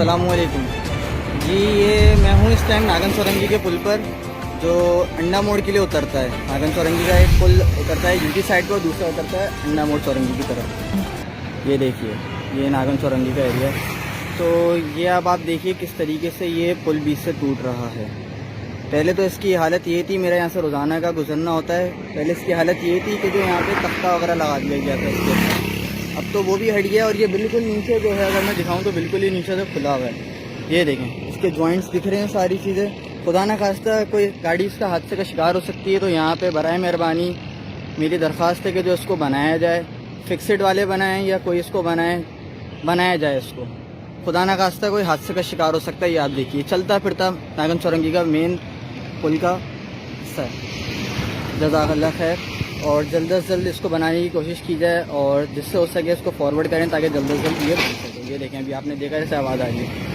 अस्सलामुअलैकुम जी। ये मैं हूँ इस टाइम नागन सोरंगी के पुल पर, जो अंडा मोड़ के लिए उतरता है। नागन सोरंगी का एक पुल उतरता है यूटी साइड पर, दूसरा उतरता है अंडा मोड़ सोरंगी की तरफ। ये देखिए, ये नागन सोरंगी का एरिया। तो ये अब आप देखिए किस तरीके से ये पुल बीच से टूट रहा है। पहले तो इसकी हालत ये थी, मेरा यहाँ से रोज़ाना का गुजरना होता है, पहले इसकी हालत ये थी कि जो यहाँ पे तख्ता वगैरह लगा दिया गया था इसके ऊपर। अब तो वो भी हट गया और ये बिल्कुल नीचे जो है, अगर मैं दिखाऊं तो बिल्कुल ही नीचे से खुला हुआ है। ये देखें, इसके जॉइंट्स दिख रहे हैं, सारी चीज़ें। खुदा ना खास्ता कोई गाड़ी इसका हादसे का शिकार हो सकती है, तो यहाँ पे बराए मेहरबानी मेरी दरख्वास्त है कि जो इसको बनाया जाए, फिक्सड वाले बनाएं या कोई इसको बनाया जाए इसको। खुदा ना खास्ता कोई हादसे का शिकार हो सकता है। ये आप देखिए, चलता फिरता नागन सोरंगी का मेन पुल का हिस्सा है। जज़ाकल्लाह खैर, और जल्द से जल्द इसको बनाने की कोशिश की जाए और जिससे हो सके इसको फॉरवर्ड करें ताकि जल्द से जल्द ये बन सके। ये देखें, अभी आपने देखा जैसे आवाज़ आ रही है।